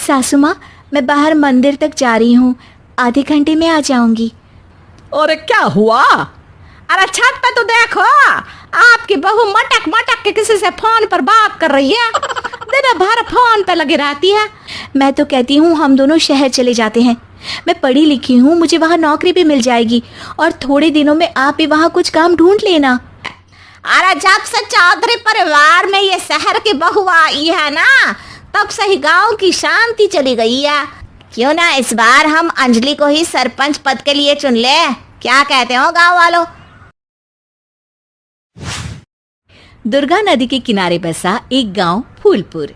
सासू माँ, मैं बाहर मंदिर तक जा रही हूँ, आधे घंटे में आ जाऊंगी। और क्या हुआ? अरे छत पे तो देखो, आपकी बहू मटक मटक के किसी से फोन पर बात कर रही है। दिन भर फोन पे लगी रहती है। मैं तो कहती हूँ हम दोनों शहर चले जाते हैं। मैं पढ़ी लिखी हूँ, मुझे वहाँ नौकरी भी मिल जाएगी और थोड़े दिनों में आप भी वहाँ कुछ काम ढूंढ लेना। अरे जब से चौधरी परिवार में ये शहर की बहू आई है ना, तब से ही गांव की शांति चली गई है। क्यों ना इस बार हम अंजलि को ही सरपंच पद के लिए चुन ले, क्या कहते हो गांव वालों? दुर्गा नदी के किनारे बसा एक गांव फूलपुर।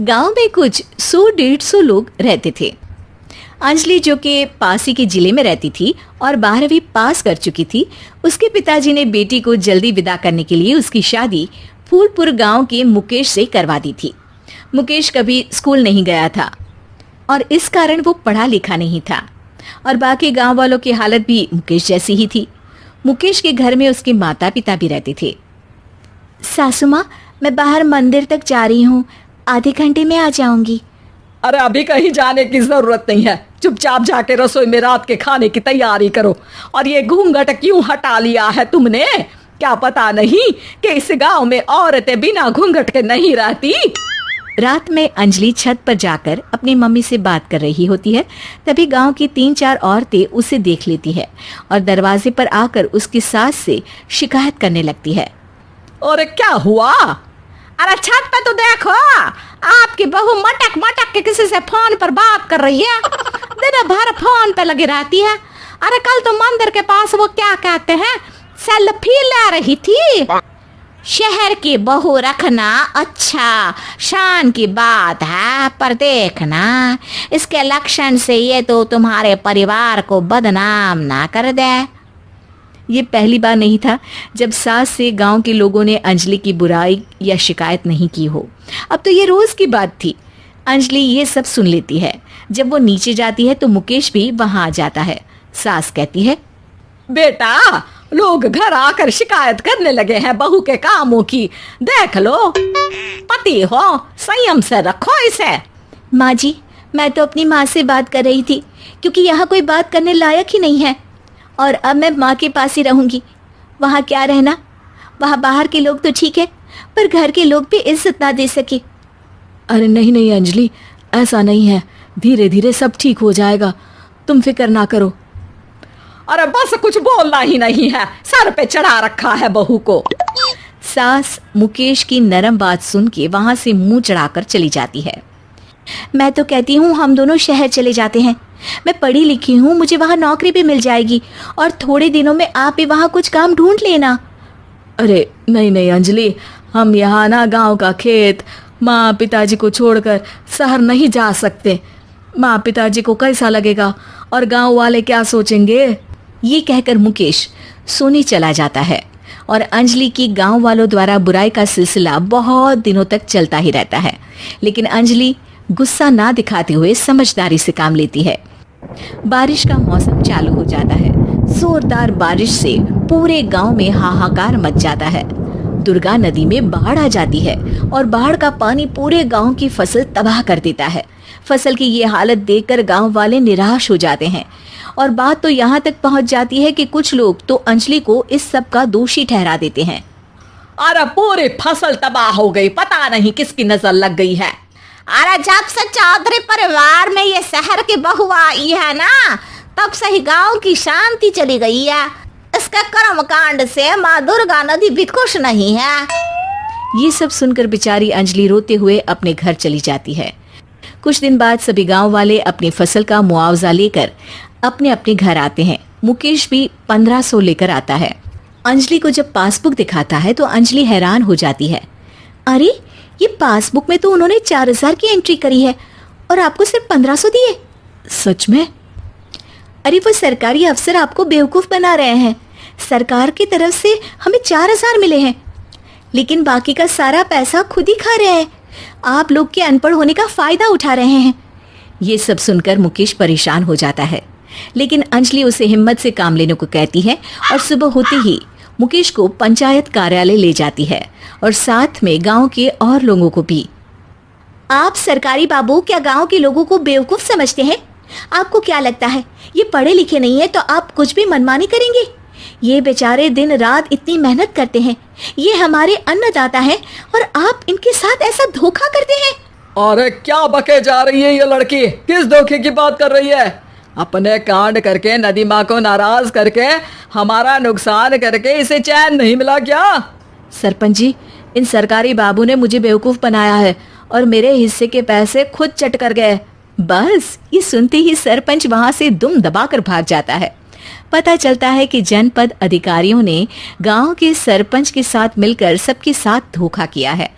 गांव में कुछ 100-150 लोग रहते थे। अंजलि, जो कि पास ही के जिले में रहती थी और 12वीं पास कर चुकी थी, उसके पिताजी ने बेटी को जल्दी विदा करने के लिए उसकी शादी फूलपुर गांव के मुकेश से करवा दी थी। मुकेश कभी स्कूल नहीं गया था और इस कारण वो पढ़ा लिखा नहीं था और बाकी गांव वालों की हालत भी मुकेश जैसी ही थी। मुकेश के घर में उसके माता पिता भी रहते थे। सासू माँ, मैं बाहर मंदिर तक जा रही हूँ, आधे घंटे में आ जाऊंगी। अरे अभी कहीं जाने की जरूरत नहीं है, चुपचाप जाके रसोई में रात के खाने की तैयारी करो। और ये घूंघट क्यों हटा लिया है तुमने? क्या पता नहीं कि इस गांव में औरतें बिना घूंघट के नहीं रहती? रात में अंजलि छत पर जाकर अपनी मम्मी से बात कर रही होती है। तभी गांव की 3-4 औरतें उसे देख लेती है और दरवाजे पर आकर उसकी सास से शिकायत करने लगती है। और क्या हुआ? अरे छत पे तो देखो, आपकी बहू मटक मटक के किसी से फोन पर बात कर रही है। दिन भर फोन पे लगी रहती है। अरे कल तो मंदिर के पास वो क्या कहते हैं, सेल्फी ले रही थी। शहर की बहू रखना अच्छा शान की बात है, पर देखना इसके लक्षण से ये तो तुम्हारे परिवार को बदनाम ना कर दे। ये पहली बार नहीं था जब सास से गांव के लोगों ने अंजलि की बुराई या शिकायत नहीं की हो। अब तो ये रोज की बात थी। अंजलि ये सब सुन लेती है। जब वो नीचे जाती है तो मुकेश भी वहां आ जाता है। सास कहती है, बेटा, लोग घर आकर शिकायत करने लगे हैं बहू के कामों की, देख लो। पति हो, संयम से रखो इसे। माँ जी, मैं तो अपनी माँ से बात कर रही थी क्योंकि यहाँ कोई बात करने लायक ही नहीं है और अब मैं माँ के पास ही रहूंगी। वहाँ क्या रहना, वहाँ बाहर के लोग तो ठीक है पर घर के लोग भी इज्जत ना दे सके। अरे नहीं नहीं अंजलि, ऐसा नहीं है, धीरे धीरे सब ठीक हो जाएगा, तुम फिक्र ना करो। अरे बस कुछ बोलना ही नहीं है, सर पे चढ़ा रखा है बहू को। सास मुकेश की नरम बात सुन के वहां से मुंह चढ़ाकर चली जाती है। मैं तो कहती हूँ हम दोनों शहर चले जाते हैं। मैं पढ़ी लिखी हूँ, मुझे वहाँ नौकरी भी मिल जाएगी और थोड़े दिनों में आप भी वहाँ कुछ काम ढूंढ लेना। अरे नहीं नहीं अंजलि, हम यहाँ ना गांव का खेत, माँ पिताजी को छोड़कर शहर नहीं जा सकते। माँ पिताजी को कैसा लगेगा और गांव वाले क्या सोचेंगे? ये कहकर मुकेश सोने चला जाता है और अंजलि की गांव वालों द्वारा बुराई का सिलसिला बहुत दिनों तक चलता ही रहता है। लेकिन अंजलि गुस्सा ना दिखाते हुए समझदारी से काम लेती है। बारिश का मौसम चालू हो जाता है। जोरदार बारिश से पूरे गांव में हाहाकार मच जाता है। दुर्गा नदी में बाढ़ आ जाती है और बाढ़ का पानी पूरे गांव की फसल तबाह कर देता है। फसल की ये हालत देखकर गांव वाले निराश हो जाते हैं और बात तो यहाँ तक पहुँच जाती है कि कुछ लोग तो अंजलि को इस सब का दोषी ठहरा देते हैं। अरे पूरी फसल तबाह हो गई, पता नहीं किसकी नजर लग गई है। अरे जब से चौधरी परिवार में ये शहर की बहू आई है ना, तब से ही गांव की शांति चली गई है। इसके कर्म कांड से माँ दुर्गा नदी भी खुश नहीं है। ये सब सुनकर बेचारी अंजलि रोते हुए अपने घर चली जाती है। कुछ दिन बाद सभी गांव वाले अपनी फसल का मुआवजा लेकर अपने अपने घर आते हैं। मुकेश भी 1500 लेकर आता है। अंजलि को जब पासबुक दिखाता है तो अंजलि हैरान हो जाती है। अरे, ये पासबुक में तो उन्होंने 4000 की एंट्री करी है और आपको सिर्फ 1500 दिए। सच में? अरे वो सरकारी अफसर आपको बेवकूफ बना रहे हैं। सरकार की तरफ से हमें 4000 मिले हैं लेकिन बाकी का सारा पैसा खुद ही खा रहे हैं। आप लोग के अनपढ़ होने का फायदा उठा रहे हैं। ये सब सुनकर मुकेश परेशान हो जाता है लेकिन अंजलि उसे हिम्मत से काम लेने को कहती है और सुबह होते ही मुकेश को पंचायत कार्यालय ले जाती है और साथ में गांव के और लोगों को भी। आप सरकारी बाबू क्या गांव के लोगों को बेवकूफ समझते हैं? आपको क्या लगता है ये पढ़े लिखे नहीं है तो आप कुछ भी मनमानी करेंगे? ये बेचारे दिन रात इतनी मेहनत करते हैं, ये हमारे अन्नदाता हैं और आप इनके साथ ऐसा धोखा करते हैं। अरे क्या बके जा रही है ये लड़की, किस धोखे की बात कर रही है? अपने कांड करके नदी माँ को नाराज करके हमारा नुकसान करके इसे चैन नहीं मिला क्या? सरपंच जी, इन सरकारी बाबू ने मुझे बेवकूफ बनाया है और मेरे हिस्से के पैसे खुद चट कर गए। बस ये सुनते ही सरपंच वहां से दुम दबाकर भाग जाता है। पता चलता है कि जनपद अधिकारियों ने गांव के सरपंच के साथ मिलकर सबके साथ धोखा किया है।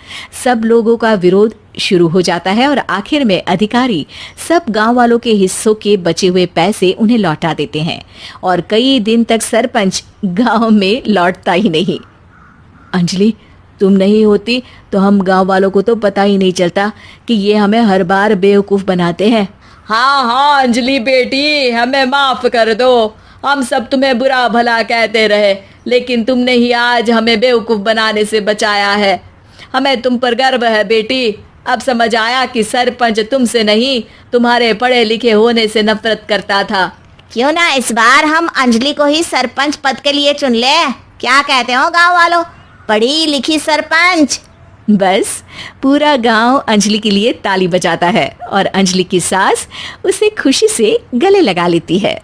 सब लोगों का विरोध शुरू हो जाता है और आखिर में अधिकारी सब गांव वालों के हिस्सों के बचे हुए पैसे उन्हें लौटा देते हैं और कई दिन तक सरपंच गांव में लौटता ही नहीं। अंजलि, तुम नहीं होती तो हम गांव वालों को तो पता ही नहीं चलता कि ये हमें हर बार बेवकूफ बनाते हैं। हाँ हाँ अंजलि बेटी, हमें माफ कर दो। हम सब तुम्हें बुरा भला कहते रहे, लेकिन तुमने ही आज हमें बेवकूफ बनाने से बचाया है। हमें तुम पर गर्व है बेटी। अब समझ आया कि सरपंच तुमसे नहीं, तुम्हारे पढ़े लिखे होने से नफरत करता था। क्यों ना इस बार हम अंजलि को ही सरपंच पद के लिए चुन ले? क्या कहते हो गांव वालों? पढ़ी लिखी सरपंच। बस पूरा गांव अंजलि के लिए ताली बजाता है और अंजलि की सास उसे खुशी से गले लगा लेती है।